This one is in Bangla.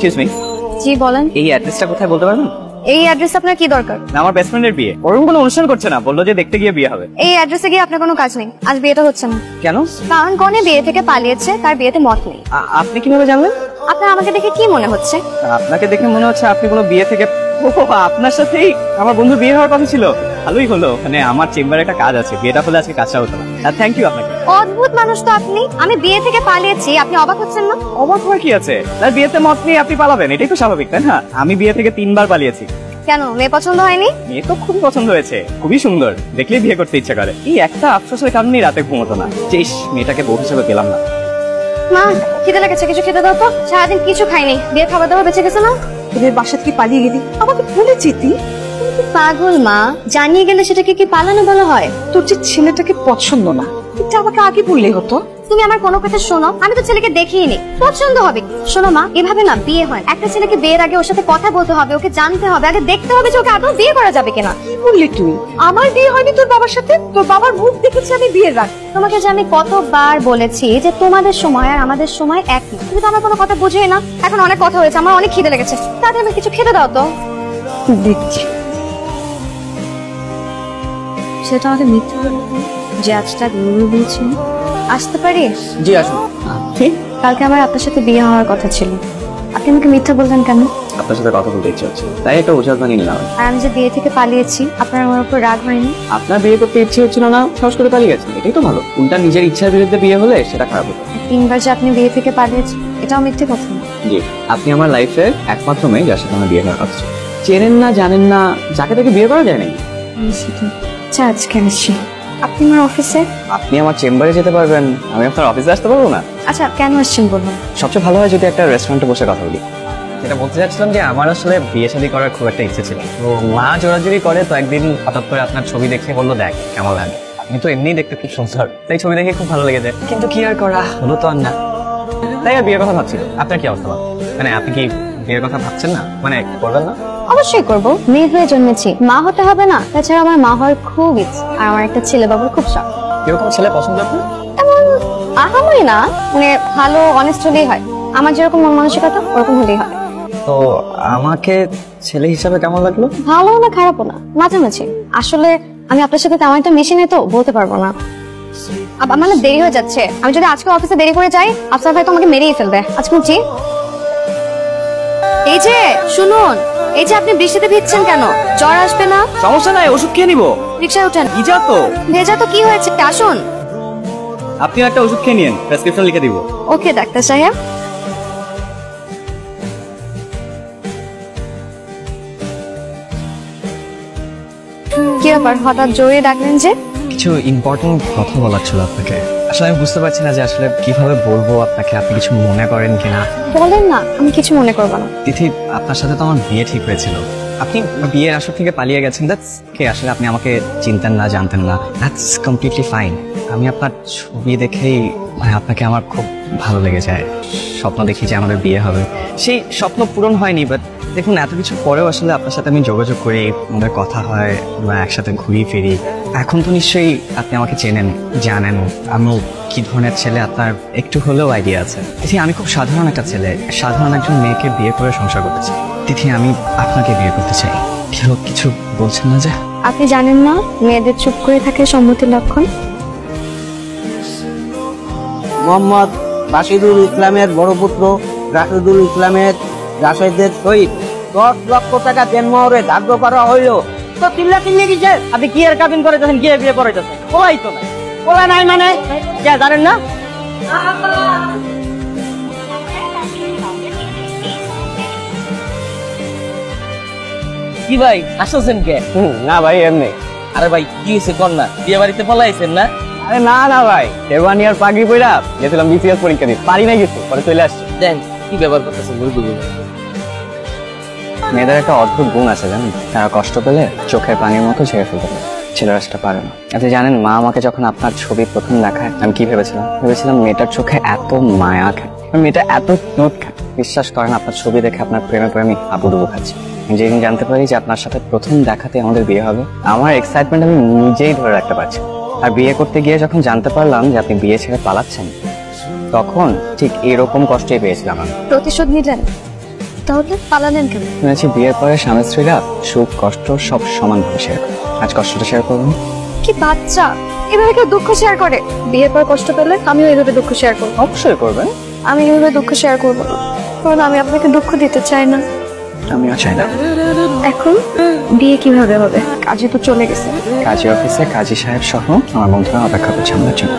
Excuse me. জি বলেন। এই অ্যাড্রেসটা কোথায় বলতে পারবেন? এই অ্যাড্রেস আপনার কি দরকার? না, আমার বেস্ট ফ্রেন্ডের বিয়ে, ওরকম কোনো অনুষ্ঠান করছে না, বললো যে দেখতে গিয়ে বিয়ে হবে। এই অ্যাড্রেসে গিয়ে আপনার কোনো কাজ নেই, আজ বিয়েটা হচ্ছে না। কেন? কারণ কনে বিয়ে থেকে পালিয়েছে, তার বিয়েতে মত নেই। আপনি কিভাবে জানলেন? আপনার আমাকে দেখে কি মনে হচ্ছে? আপনাকে দেখে মনে হচ্ছে আপনি কোনো বিয়ে থেকে। ও, আপনার সাথেই আমার বন্ধু বিয়ে হওয়ার কথা ছিল। ভালোই হলো, মানে আমার চেম্বারে একটা কাজ আছে, বিয়েটা হলে আজকে কাজটা হতো না। থ্যাংক ইউ আপনাকে। অদ্ভুত মানুষ তো আপনি। আমি বিয়ে থেকে পালিয়েছি, আপনি অবাক হচ্ছেন না? অবাক হওয়ার কি আছে? তার বিয়েতে মত নিয়ে আপনি পালাবেন, এটাই তো স্বাভাবিক, তাই না? আমি বিয়ে থেকে 3 বার পালিয়েছি। কেন, মেয়ে পছন্দ হয়নি? মেয়ে তো খুবই পছন্দ হয়েছে, খুবই সুন্দর, দেখলেই বিয়ে করতে ইচ্ছা করে। এই একটা আফসোসের কারণেই রাতে ঘুমোতো না, যে মেয়েটাকে বউ হিসেবে পেলাম না। মা, খিদে লেগেছে, কিছু খেতে দাও তো। সারাদিন কিছু খাইনি, বিয়ের খাবার দাবার বেঁচে গেছে না? তোদের বাসা থেকে পালিয়ে গেলি, আমাকে ভুলে যেতি। পাগল মা, জানিয়ে গেলে সেটাকে কি পালানো বলা হয়? তোর যে ছেলেটাকে পছন্দ না, এটা আমাকে আগে বললে হতো। তুমি আমার কোনো কথা শোনো, আমি তো ছেলেকে দেখিনি, পছন্দ হবে। শোনো মা, এভাবে না বিয়ে হয়। একটা ছেলেকে বিয়ের আগে ওর সাথে কথা বলতে হবে, ওকে জানতে হবে, আগে দেখতে হবে যে ওকে আদৌ বিয়ে করা যাবে কিনা। কি বললি তুই? আমার বিয়ে হয়নি তোর বাবার সাথে? তোর বাবার মুখ দেখেছি আমি বিয়ের রাত। তোমাকে যে আমি কতবার বলেছি যে তোমাদের সময় আর আমাদের সময় একই, তুমি তো আমার কোনো কথা বুঝোই না। এখন অনেক কথা হয়েছে, আমার অনেক খিদে লেগেছে, তাতে আমি কিছু খেতে দাও তো। দেখছি সেটা আমাকে মিথ্যে বলবো যে আজটা গরু বলছি। আসতে পারি? জি আসুন। ঠিক, কালকে আমার আপনার সাথে বিয়ে হওয়ার কথা ছিল, আপনি আমাকে মিথ্যা বললেন কেন? আপনার সাথে কথা বলতে ইচ্ছে হচ্ছে, তাই একটা অজুহাত বানিয়ে নিলাম। আর আমি যে বিয়ে থেকে পালিয়েছি, আপনার আমার উপর রাগ হয়নি? আপনার বিয়ে করতে ইচ্ছে হচ্ছিল না, সাহস করে পালিয়ে গেছেন, এটাই তো ভালো। উল্টা নিজের ইচ্ছার বিরুদ্ধে বিয়ে হলে সেটা খারাপ হতো। 3 বার যে আপনি বিয়ে থেকে পালিয়েছেন, এটাও মিথ্যে কথা না? জি, আপনি আমার লাইফে একমাত্র মেয়ে যার সাথে আমার বিয়ে হওয়ার কথা ছিল। চেনেন না, জানেন না, যাকে তাকে বিয়ে করা যায় নাকি? আচ্ছা, আজকে আসছি। আপনি আমার অফিসে? আপনি আমার চেম্বারে যেতে পারবেন, আমি আপনার অফিসে আসতে পারবো না? আচ্ছা, কেন আসছেন বলুন? সবচেয়ে ভালো হয় যদি একটা রেস্টুরেন্টে বসে কথা বলি। যেটা বলতে চাচ্ছিলাম যে আমার আসলে বিয়ে শাদী করার খুব একটা ইচ্ছে ছিল, তো মা জোরাজুরি করে, তো একদিন হঠাৎ করে আপনার ছবি দেখে বললো দেখ কেমন লাগে। আপনি তো এমনি দেখতে খুব সুন্দর, তাই ছবি দেখে খুব ভালো লেগেছে, কিন্তু কি আর করা, হলো তো আর না। তাই আর বিয়ের কথা ভাবছিল। আপনার কি অবস্থা? মানে আপনি কি বিয়ের কথা ভাবছেন না? মানে করবেন না? অবশ্যই করব, মেয়ে হয়ে জন্মেছি, মা হতে হবে না? তাছাড়া আমার মা হওয়ার খুব ইচ্ছে, আর আমার একটা ছেলে বাবুর খুব শখ। এরকম ছেলে পছন্দ আপনার? এমন আহামরি না, মানে ভালো অনেস্ট হলেই হয়। আমার যেরকম মন মানসিকতা ওরকম হলেই হবে। তো আমাকে ছেলে হিসাবে কেমন লাগলো? ভালো না খারাপও না, মাঝামাঝি। আসলে আমি আপনার সাথে তেমন একটা মিশি নেই, তো বলতে পারবো না। আমার না দেরি হয়ে যাচ্ছে, আমি যদি আজকে অফিসে দেরি করে যাই, আফসার ভাই তো আমাকে মেরেই ফেলবে। আজকে উঠছি। এই যে শুনুন, এই যে আপনি বৃষ্টিতে ভিজছেন কেন? জ্বর আসবে না? সমস্যা নাই, ওষুধ খেয়ে নিবো। রিকশায় উঠেন। ভিজা তো। ভেজা তো কি হয়েছে, আসুন। আপনি একটা ওষুধ খেয়ে নিন, প্রেসক্রিপশন লিখে দিব। ওকে ডাক্তার সাহেব। কি ব্যাপার, হঠাৎ জোরে ডাকলেন যে? কিছু ইম্পর্টেন্ট কথা বলার ছিল আপনাকে। আসলে আমি বুঝতে পারছি না যে আসলে কিভাবে বলবো আপনাকে, আপনি কিছু মনে করেন কিনা। বলেন না, আমি কিছু মনে করবো না। তিথি, আপনার সাথে তো আমার বিয়ে ঠিক হয়েছিল, আপনি বিয়ের আসর থেকে পালিয়ে গেছেন, দ্যাটস কে আসলে আপনি আমাকে চিনতেন না, জানতেন না, দ্যাটস কমপ্লিটলি ফাইন। আমি আপনার ছবি দেখেই মানে আপনাকে আমার খুব ভালো লেগে যায়। স্বপ্ন দেখি যে আমাদের বিয়ে হবে, সেই স্বপ্ন পূরণ হয়নি, বাট দেখুন এত কিছু পরেও আসলে আপনার সাথে আমি যোগাযোগ করি, আমাদের কথা হয় বা একসাথে ঘুরি ফিরি। এখন তো নিশ্চয়ই আপনি আমাকে চেনেন, জানেন আমি কি ধরনের ছেলে, আপনার একটু হলেও আইডিয়া আছে। তিথি, আমি খুব সাধারণ একটা ছেলে, সাধারণ একজন মেয়েকে বিয়ে করে সংসার করতে চাই। তিথি, আমি আপনাকে বিয়ে করতে চাই। কিছু বলছেন না যে? আপনি জানেন না মেয়েদের চুপ করে থাকে সম্মতির লক্ষণ? মোহাম্মদ বাশিরুল ইসলামের বড় পুত্র রাশেদুল ইসলামের রাশেদের সহিত 10 লক্ষ টাকা দেনমোহরে ধার্য করা হইল। তো চিল্লা চিল্লি কিসে? আপনি কি এর কাবিন করেছেন, কি বিয়ে করেছেন? কোলাই তো নাই, কোলা নাই মানে কে জানেন না? কি ভাই আসছেন কে? না ভাই, এমনি। আরে ভাই কি হয়েছে কন্যা, বিয়ে বাড়িতে পলাইছেন না? আরে না না ভাই, শেরওয়ানি আর পাগড়ি পইরা গেছিলাম বিসিএস পরীক্ষা দিতে, পারি নাই কিছু, পরে চলে আসছি। দেন কি ব্যবহার করতেছেন বলবো। মেয়েদের একটা অদ্ভুত গুণ আছে জানেন, তারা কষ্ট পেলে চোখের পানির মতো ছেড়ে ফেলতে পারে, ছেলেরা সেটা পারে না। আপনি জানেন মা আমাকে যখন আপনার ছবি প্রথম দেখায়, আমি কি ভেবেছিলাম মেয়েটার চোখে এত মায়া খায়, মেয়েটা এত স্নুত খায়। বিশ্বাস করেন, আপনার ছবি দেখে আপনার প্রেমে পড়ে আমি হাবুডুবু খাচ্ছি। যেদিন জানতে পারি যে আপনার সাথে প্রথম দেখাতে আমাদের বিয়ে হবে, আমার এক্সাইটমেন্ট আমি নিজেই ধরে রাখতে পারছি। আর বিয়ে করতে গিয়ে যখন জানতে পারলাম যে আপনি বিয়ে ছেড়ে পালাচ্ছেন, তখন ঠিক এরকম কষ্টই পেয়েছিলাম আমি। প্রতিশোধ নিলেন? তাহলে পালালেন কেন? শুনেছি বিয়ের পরে স্বামী স্ত্রীরা সুখ কষ্ট সব সমানভাবে শেয়ার করে। আজ কষ্টটা শেয়ার করবেন? কি বাচ্চা, এভাবে কেউ দুঃখ শেয়ার করে? বিয়ের পর কষ্ট পেলে আমিও এইভাবে দুঃখ শেয়ার করবো। অবশ্যই করবেন। আমি এইভাবে দুঃখ শেয়ার করবো না, কারণ আমি আপনাকে দুঃখ দিতে চাই না। আমিও চাই না। এখন বিয়ে কিভাবে হবে? কাজে তো চলে গেছে। কাজী অফিসে কাজী সাহেব সহ আমার বন্ধুরা অপেক্ষা করছে আমাদের জন্য।